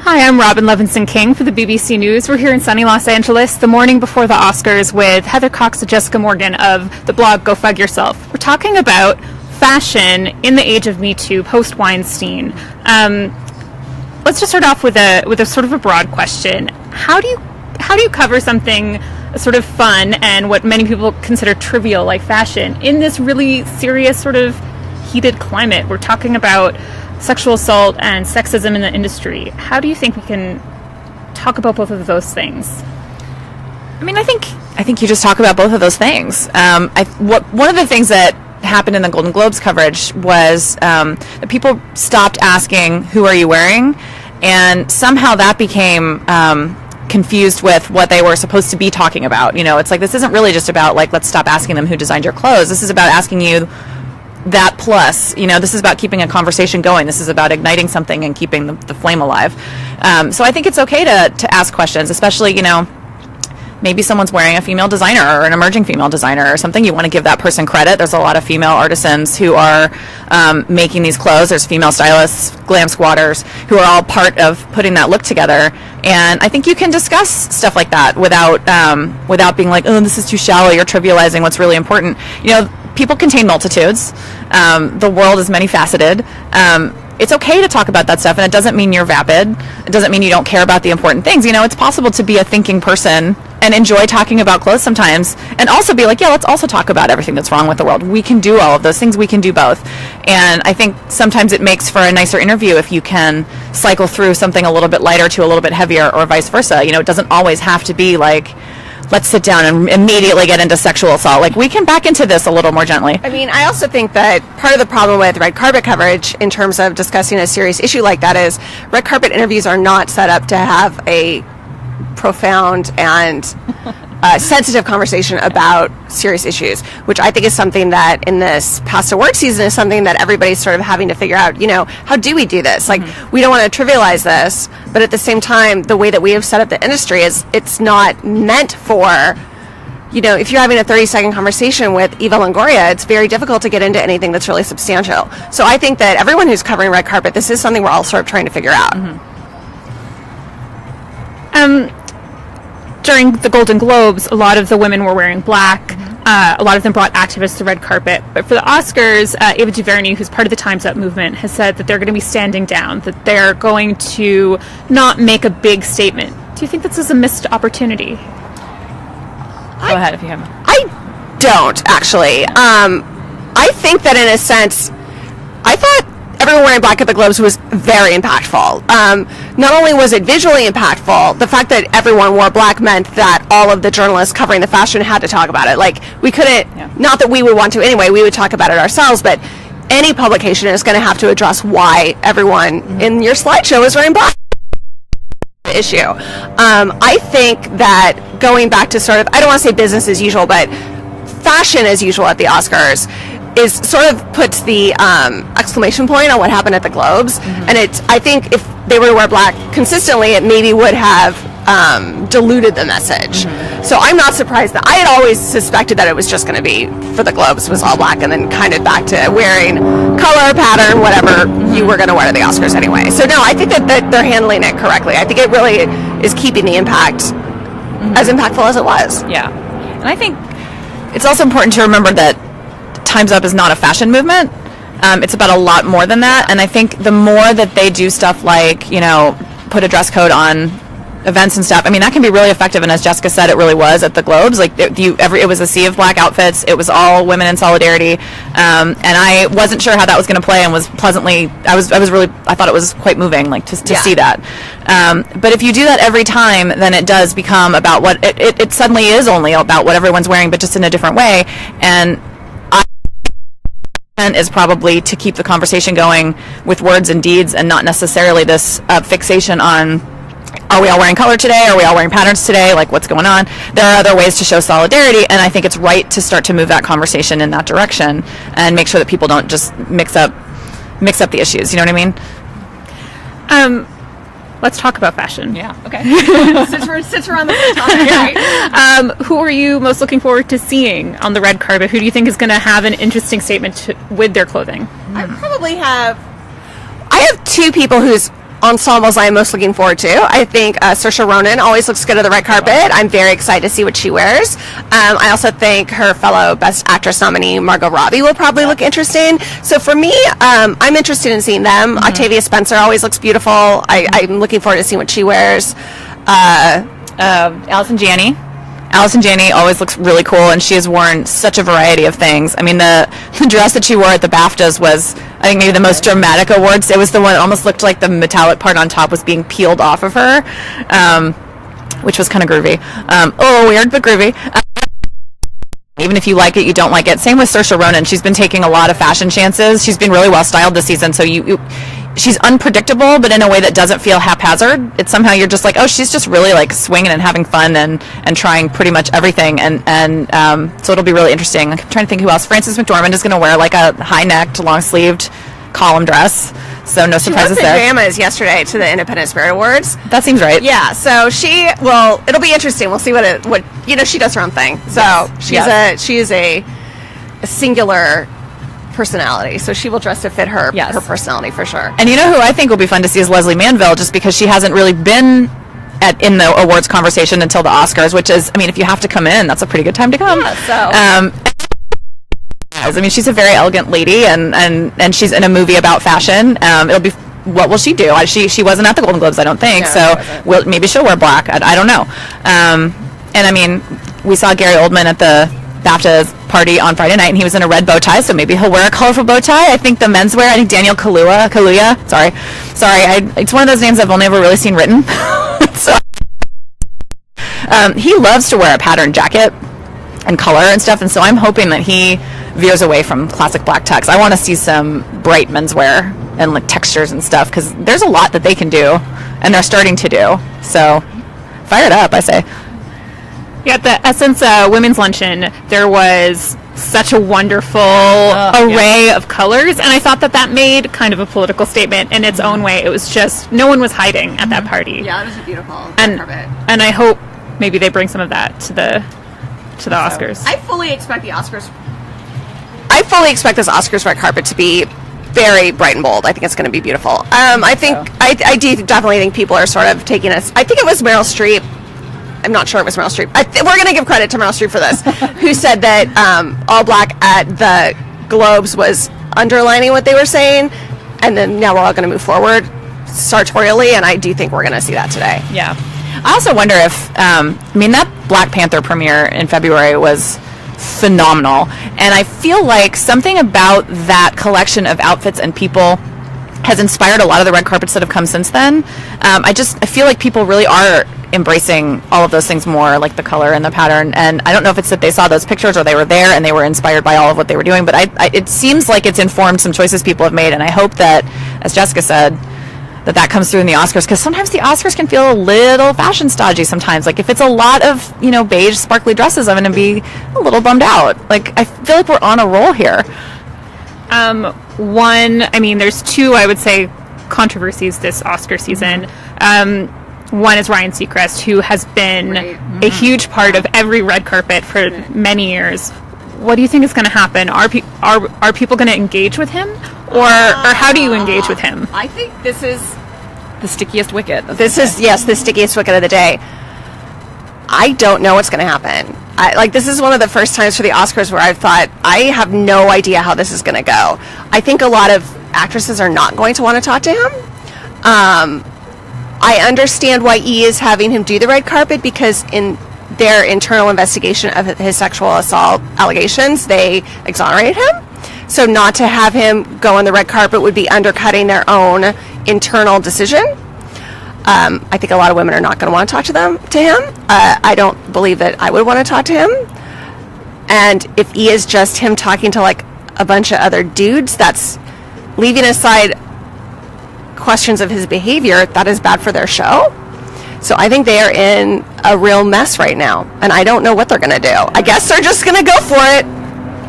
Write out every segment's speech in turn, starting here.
Hi, I'm Robin Levinson-King for the BBC News. We're here in sunny Los Angeles the morning before the Oscars with Heather Cox and Jessica Morgan of the blog Go Fug Yourself. We're talking about fashion in the age of Me Too, post-Weinstein. Let's just start off with a sort of a broad question. How do you cover something sort of fun and what many people consider trivial like fashion in this really serious sort of heated climate? We're talking about sexual assault and sexism in the industry. How do you think we can talk about both of those things? I mean, I think you just talk about both of those things. One of the things that happened in the Golden Globes coverage was that people stopped asking, "Who are you wearing?" And somehow that became confused with what they were supposed to be talking about. You know, it's like, this isn't really just about, like, let's stop asking them who designed your clothes. This is about asking you that plus, you know, this is about keeping a conversation going. This is about igniting something and keeping the flame alive. So I think it's okay to ask questions, especially, you know, maybe someone's wearing a female designer or an emerging female designer or something. You want to give that person credit. There's a lot of female artisans who are making these clothes. There's female stylists, glam squatters, who are all part of putting that look together. And I think you can discuss stuff like that without being like, oh, this is too shallow, you're trivializing what's really important. You know, people contain multitudes. The world is many faceted. It's okay to talk about that stuff, and it doesn't mean you're vapid. It doesn't mean you don't care about the important things. You know, it's possible to be a thinking person and enjoy talking about clothes sometimes, and also be like, yeah, let's also talk about everything that's wrong with the world. We can do all of those things. We can do both. And I think sometimes it makes for a nicer interview if you can cycle through something a little bit lighter to a little bit heavier, or vice versa. You know, it doesn't always have to be like, let's sit down and immediately get into sexual assault. Like, we can back into this a little more gently. I mean, I also think that part of the problem with red carpet coverage in terms of discussing a serious issue like that is red carpet interviews are not set up to have a profound and sensitive conversation about serious issues, which I think is something that in this past award season is something that everybody's sort of having to figure out, you know, how do we do this? Like, we don't want to trivialize this, but at the same time, the way that we have set up the industry is it's not meant for, you know, if you're having a 30-second conversation with Eva Longoria, it's very difficult to get into anything that's really substantial. So I think that everyone who's covering red carpet, this is something we're all sort of trying to figure out. During the Golden Globes, a lot of the women were wearing black. A lot of them brought activists to the red carpet. But for the Oscars, Ava DuVernay, who's part of the Time's Up movement, has said that they're going to be standing down, that they're going to not make a big statement. Do you think this is a missed opportunity? Go ahead if you have. I don't, actually. I think that in a sense, I thought everyone wearing black at the Globes was very impactful. Not only was it visually impactful, the fact that everyone wore black meant that all of the journalists covering the fashion had to talk about it. Like, we couldn't, not that we would want to anyway, we would talk about it ourselves, but any publication is going to have to address why everyone in your slideshow is wearing black. Issue. I think that going back to sort of, I don't want to say business as usual, but fashion as usual at the Oscars is sort of puts the exclamation point on what happened at the Globes. And I think if they were to wear black consistently, it maybe would have diluted the message. So I'm not surprised that I had always suspected that it was just going to be for the Globes was all black, and then kind of back to wearing color, pattern, whatever you were going to wear to the Oscars anyway. So no, I think that they're handling it correctly. I think it really is keeping the impact as impactful as it was. Yeah. And I think it's also important to remember that Time's Up is not a fashion movement. It's about a lot more than that. And I think the more that they do stuff like, you know, put a dress code on events and stuff, I mean, that can be really effective. And as Jessica said, it really was at the Globes. Like, it was a sea of black outfits. It was all women in solidarity. And I wasn't sure how that was going to play, and was pleasantly, I thought it was quite moving, like, to see that. But if you do that every time, then it does become about what, it suddenly is only about what everyone's wearing, but just in a different way. And is probably to keep the conversation going with words and deeds, and not necessarily this fixation on, are we all wearing color today? Are we all wearing patterns today? Like, what's going on? There are other ways to show solidarity, and I think it's right to start to move that conversation in that direction and make sure that people don't just mix up the issues. You know what I mean? let's talk about fashion. Yeah. Okay. since we're on the topic, right? Who are you most looking forward to seeing on the red carpet? Who do you think is going to have an interesting statement with their clothing? I have two people whose ensembles I am most looking forward to. I think Saoirse Ronan always looks good at the red carpet. I'm very excited to see what she wears. I also think her fellow Best Actress nominee, Margot Robbie, will probably look interesting. So for me, I'm interested in seeing them. Octavia Spencer always looks beautiful. I'm looking forward to seeing what she wears. Allison Janney. Allison Janney always looks really cool, and she has worn such a variety of things. I mean, the dress that she wore at the BAFTAs was, I think, maybe the most dramatic awards. It was the one that almost looked like the metallic part on top was being peeled off of her, which was kind of groovy. Weird, but groovy. Even if you like it, you don't like it. Same with Saoirse Ronan. She's been taking a lot of fashion chances. She's been really well styled this season, so she's unpredictable, but in a way that doesn't feel haphazard. It's somehow you're just like, oh, she's just really like swinging and having fun and trying pretty much everything. And so it'll be really interesting. I'm trying to think who else. Frances McDormand is going to wear like a high-necked, long-sleeved column dress. So no surprises there. She wore pajamas yesterday to the Independent Spirit Awards. That seems right. Yeah, so it'll be interesting. We'll see what she does her own thing. So she is a singular personality, so she will dress to fit her personality for sure. And you know who I think will be fun to see is Leslie Manville, just because she hasn't really been in the awards conversation until the Oscars, which is, I mean, if you have to come in, that's a pretty good time to come. Yeah, so I mean, she's a very elegant lady, and she's in a movie about fashion. It'll be, what will she do? She wasn't at the Golden Globes, I don't think. Maybe she'll wear black. I don't know. And I mean, we saw Gary Oldman at the BAFTA party on Friday night, and he was in a red bow tie, so maybe he'll wear a colorful bow tie. I think the menswear, I think Daniel Kaluuya, sorry, it's one of those names I've only ever really seen written. So, he loves to wear a patterned jacket and color and stuff, and so I'm hoping that he veers away from classic black tux. I want to see some bright menswear and like textures and stuff, because there's a lot that they can do, and they're starting to do. So, fire it up, I say. Yeah, at the Essence Women's Luncheon, there was such a wonderful array of colors, and I thought that made kind of a political statement in its own way. It was just, no one was hiding at that party. Yeah, it was a beautiful carpet. And I hope maybe they bring some of that to the Oscars. I fully expect this Oscars red carpet to be very bright and bold. I think it's going to be beautiful. I do definitely think people are sort of taking us. I think it was Meryl Streep. I'm not sure it was Meryl Streep. We're going to give credit to Meryl Streep for this, who said that all black at the Globes was underlining what they were saying, and then now we're all going to move forward sartorially, and I do think we're going to see that today. Yeah. I also wonder if, that Black Panther premiere in February was phenomenal, and I feel like something about that collection of outfits and people has inspired a lot of the red carpets that have come since then. I feel like people really are embracing all of those things more, like the color and the pattern, and I don't know if it's that they saw those pictures or they were there and they were inspired by all of what they were doing, but it seems like it's informed some choices people have made, and I hope that, as Jessica said, that comes through in the Oscars, because sometimes the Oscars can feel a little fashion stodgy sometimes. Like, if it's a lot of, beige sparkly dresses, I'm going to be a little bummed out. Like, I feel like we're on a roll here. There's two, I would say, controversies this Oscar season. One is Ryan Seacrest, who has been a huge part of every red carpet for many years. What do you think is going to happen? Are people going to engage with him, or how do you engage with him? I think this is the stickiest wicket. This is the stickiest wicket of the day. I don't know what's going to happen. This is one of the first times for the Oscars where I've thought, I have no idea how this is going to go. I think a lot of actresses are not going to want to talk to him. I understand why E! is having him do the red carpet, because in their internal investigation of his sexual assault allegations, they exonerated him. So not to have him go on the red carpet would be undercutting their own internal decision. I think a lot of women are not going to want to talk to him. I don't believe that I would want to talk to him. And if E! is just him talking to like a bunch of other dudes, that's leaving aside questions of his behavior, that is bad for their show. So I think they are in a real mess right now, and I don't know what they're going to do. I guess they're just going to go for it.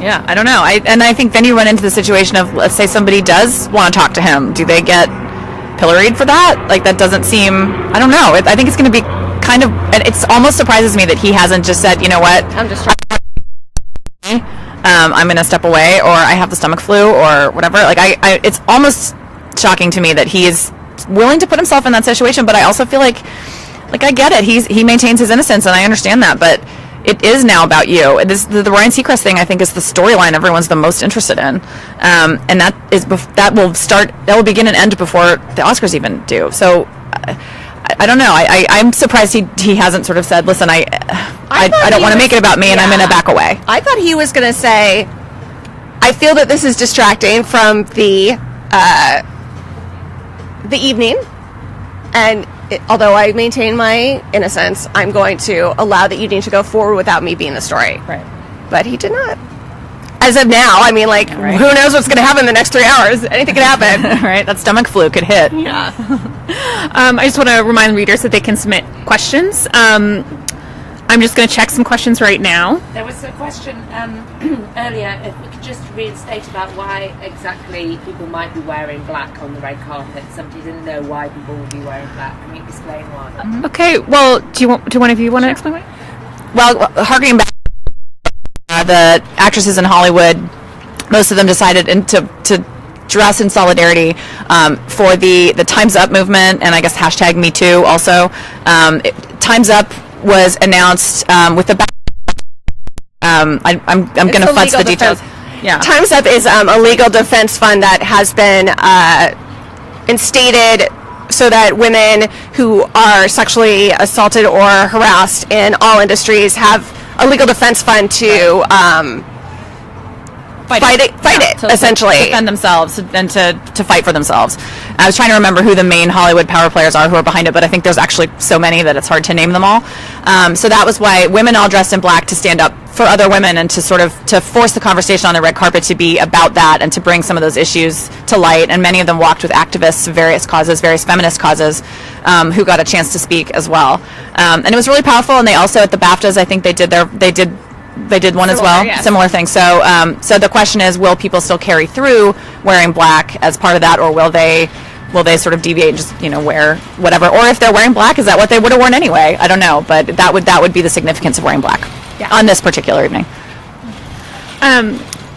Yeah, I don't know. I think then you run into the situation of, let's say somebody does want to talk to him. Do they get pilloried for that. Like, that doesn't seem, I don't know. I think it's going to be kind of, and it's almost surprises me that he hasn't just said, you know what, I'm going to step away, or I have the stomach flu, or whatever. Like, it's almost shocking to me that he is willing to put himself in that situation, but I also feel like I get it. He maintains his innocence, and I understand that, but it is now about you. The Ryan Seacrest thing, I think, is the storyline everyone's the most interested in, and that will begin and end before the Oscars even do. So I don't know. I'm surprised he hasn't sort of said, listen, I don't want to make it about me, and I'm going to back away. I thought he was going to say, I feel that this is distracting from the evening, and although I maintain my innocence, I'm going to allow the evening to go forward without me being the story. Right. But he did not. As of now, I mean, like, right. Who knows what's going to happen in the next 3 hours? Anything could happen. Right? That stomach flu could hit. Yeah. I just want to remind readers that they can submit questions. I'm just going to check some questions right now. There was a question earlier, if we could just reinstate about why exactly people might be wearing black on the red carpet. Somebody didn't know why people would be wearing black. Can you explain why? Okay, well, do one of you want to explain why? Well, harkening back, the actresses in Hollywood, most of them decided to dress in solidarity for the Time's Up movement, and I guess hashtag Me Too also. Time's Up was announced with the I'm going to fudge the details. Yeah. Time's Up is a legal defense fund that has been instated so that women who are sexually assaulted or harassed in all industries have a legal defense fund to fight it, essentially. To defend themselves and to fight for themselves. I was trying to remember who the main Hollywood power players are who are behind it, but I think there's actually so many that it's hard to name them all. So that was why women all dressed in black to stand up for other women and to sort of to force the conversation on the red carpet to be about that and to bring some of those issues to light. And many of them walked with activists of various causes, various feminist causes, who got a chance to speak as well. And it was really powerful. And they also at the BAFTAs, I think they did one as well. Yes. Similar thing. So the question is, will people still carry through wearing black as part of that, or will they sort of deviate and just wear whatever? Or if they're wearing black, is that what they would have worn anyway? I don't know, but that would be the significance of wearing black on this particular evening.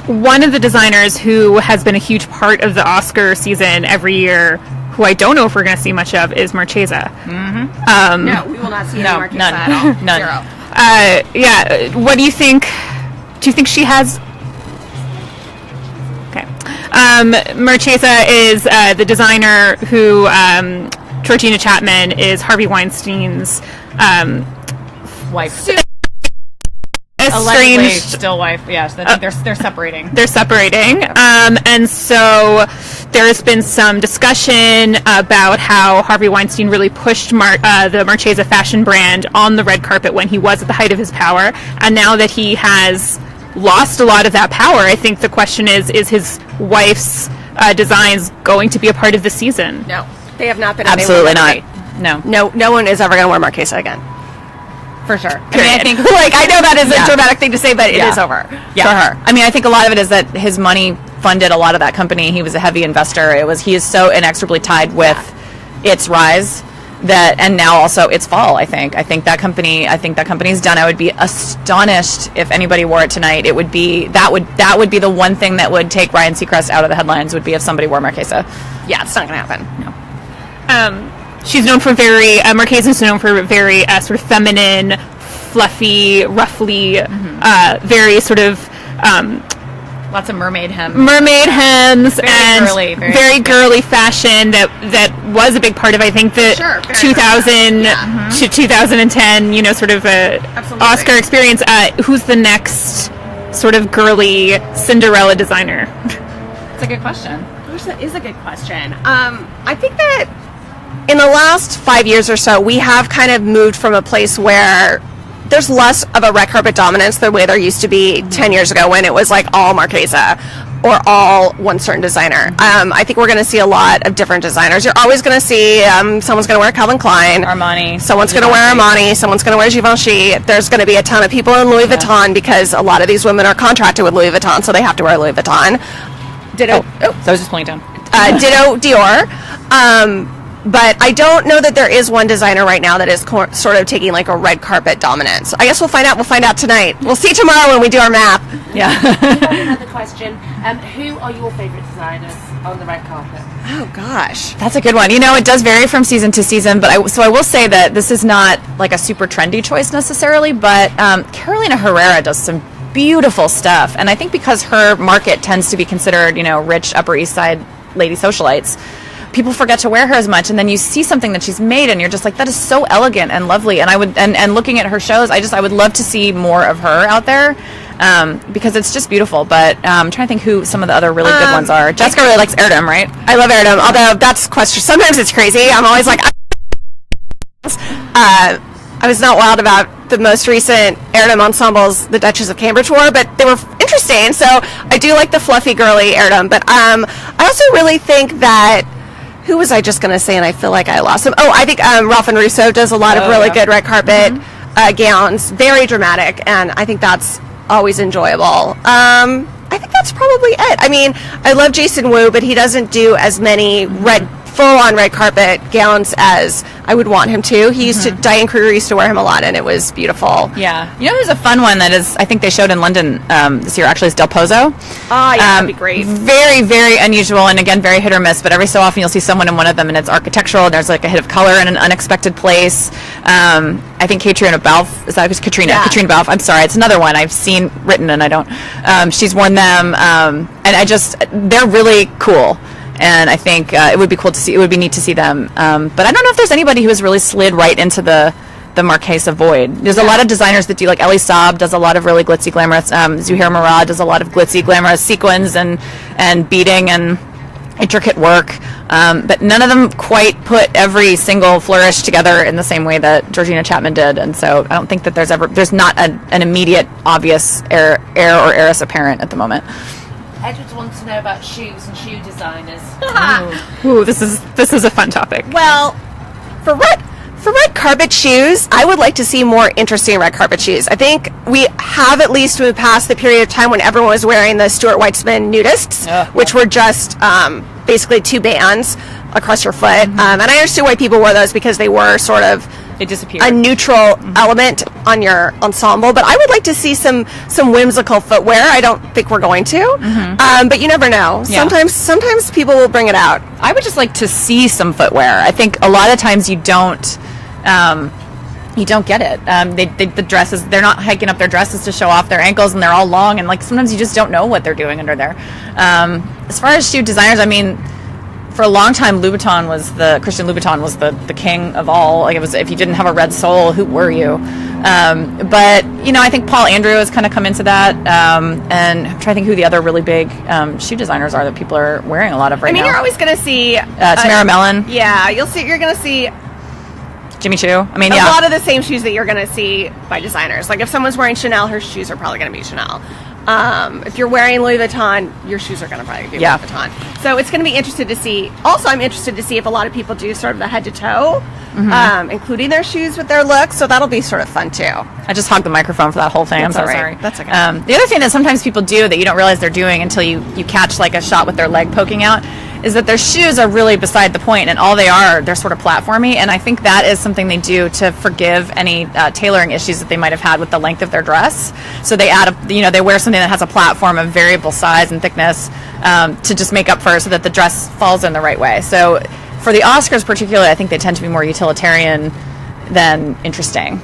One of the designers who has been a huge part of the Oscar season every year, who I don't know if we're going to see much of, is Marchesa. Mm-hmm. No, we will not see any Marchesa at all. None. Zero. Yeah. What do you think? Do you think she has? Okay. Marchesa is the designer who Georgina Chapman is Harvey Weinstein's wife. Allegedly still wife. Yes, I think they're separating. They're separating, and so there has been some discussion about how Harvey Weinstein really pushed the Marchesa fashion brand on the red carpet when he was at the height of his power, and now that he has lost a lot of that power, I think the question is his wife's designs going to be a part of the season? No, they have not been. Absolutely not. No one is ever going to wear Marchesa again. For sure. I mean, I think, I know that is a dramatic thing to say, but it is over for her. I mean, I think a lot of it is that his money funded a lot of that company. He was a heavy investor. He is so inexorably tied with its rise and now also its fall. I think that company's done. I would be astonished if anybody wore it tonight. It would be that would be the one thing that would take Ryan Seacrest out of the headlines, would be if somebody wore Marchesa. Yeah, it's not going to happen. No. She's known for Marchesa's known for very sort of feminine, fluffy, ruffly, very sort of lots of mermaid hems, very girly fashion that was a big part of, I think, the 2000 to 2010 sort of Oscar experience. Who's the next sort of girly Cinderella designer? That's a good question. That is a good question. I think that in the last 5 years or so, we have kind of moved from a place where there's less of a red carpet dominance the way there used to be 10 years ago when it was like all Marchesa or all one certain designer. I think we're going to see a lot of different designers. You're always going to see someone's going to wear Calvin Klein. Armani. Someone's going to wear Armani. Someone's going to wear Givenchy. There's going to be a ton of people in Louis Vuitton because a lot of these women are contracted with Louis Vuitton, so they have to wear Louis Vuitton. Ditto. So I was just pulling down. Ditto Dior. But I don't know that there is one designer right now that is sort of taking like a red carpet dominance. So I guess we'll find out. We'll find out tonight. We'll see tomorrow when we do our map. Yeah. Another question. Who are your favorite designers on the red carpet? Oh gosh. That's a good one. It does vary from season to season, but I will say that this is not like a super trendy choice necessarily, but Carolina Herrera does some beautiful stuff. And I think because her market tends to be considered, rich Upper East Side lady socialites, people forget to wear her as much, and then you see something that she's made and you're just like, that is so elegant and lovely. And I would and looking at her shows, I would love to see more of her out there. Because it's just beautiful, but I'm trying to think who some of the other really good ones are. Jessica really likes Erdem, right? I love Erdem, although that's question. Sometimes it's crazy. I'm always like, I was not wild about the most recent Erdem ensembles the Duchess of Cambridge wore, but they were interesting. So I do like the fluffy, girly Erdem. But I also really think that, who was I just going to say, and I feel like I lost him? Oh, I think Ralph and Russo does a lot of really good red carpet gowns, very dramatic, and I think that's always enjoyable. I think that's probably it. I mean, I love Jason Wu, but he doesn't do as many full-on red carpet gowns as I would want him to. He used to, Diane Kruger used to wear him a lot, and it was beautiful. Yeah. There's a fun one that is, I think they showed in London this year, actually, is Del Pozo. Oh, yeah, that'd be great. Very, very unusual, and again, very hit or miss, but every so often you'll see someone in one of them, and it's architectural, and there's like a hit of color in an unexpected place. I think Katrina Balfe, is that Katrina? Yeah. Katrina Balfe, I'm sorry, it's another one I've seen written, and I don't. She's worn them, and they're really cool. And I think it would be cool to see. It would be neat to see them. But I don't know if there's anybody who has really slid right into the Marquesa void. There's a lot of designers that do, like Ellie Saab does a lot of really glitzy, glamorous. Zuhair Murad does a lot of glitzy, glamorous sequins and beading and intricate work. But none of them quite put every single flourish together in the same way that Georgina Chapman did. And so I don't think that there's not an immediate obvious heir or heiress apparent at the moment. Edward wants to know about shoes and shoe designers. Ooh, this is a fun topic. Well, for red carpet shoes, I would like to see more interesting red carpet shoes. I think we have at least moved past the period of time when everyone was wearing the Stuart Weitzman nudists, which were just basically two bands across your foot. And I understood why people wore those, because they were sort of It disappeared. a neutral element on your ensemble. But I would like to see some whimsical footwear. I don't think we're going to, but you never know. Yeah. Sometimes people will bring it out. I would just like to see some footwear. I think a lot of times you don't get it. The dresses, they're not hiking up their dresses to show off their ankles, and they're all long, and like sometimes you just don't know what they're doing under there. As far as shoe designers, I mean, for a long time, Christian Louboutin was the king of all. Like, it was, if you didn't have a red sole, who were you? But I think Paul Andrew has kind of come into that. And I'm trying to think who the other really big shoe designers are that people are wearing a lot of right now. I mean, you're always going to see Tamara Mellon. Yeah, you're going to see Jimmy Choo. I mean, a lot of the same shoes that you're going to see by designers. Like, if someone's wearing Chanel, her shoes are probably going to be Chanel. If you're wearing Louis Vuitton, your shoes are going to probably be Louis Vuitton. So it's going to be interesting to see. Also, I'm interested to see if a lot of people do sort of the head to toe, including their shoes with their look. So that'll be sort of fun too. I just hogged the microphone for that whole thing. I'm so sorry. That's okay. The other thing that sometimes people do that you don't realize they're doing until you catch like a shot with their leg poking out is that their shoes are really beside the point, and all they're sort of platformy. And I think that is something they do to forgive any tailoring issues that they might have had with the length of their dress. So they add they wear something that has a platform of variable size and thickness to just make up for it, so that the dress falls in the right way. So for the Oscars particularly, I think they tend to be more utilitarian than interesting.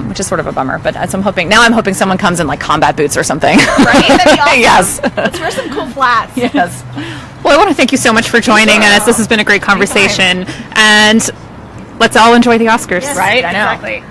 Which is sort of a bummer, but I'm hoping someone comes in like combat boots or something. Right? That'd be awesome. Yes. Let's wear some cool flats. Yes. Well, I want to thank you so much for joining us. This has been a great conversation, and let's all enjoy the Oscars. Yes, Right? I know. Exactly.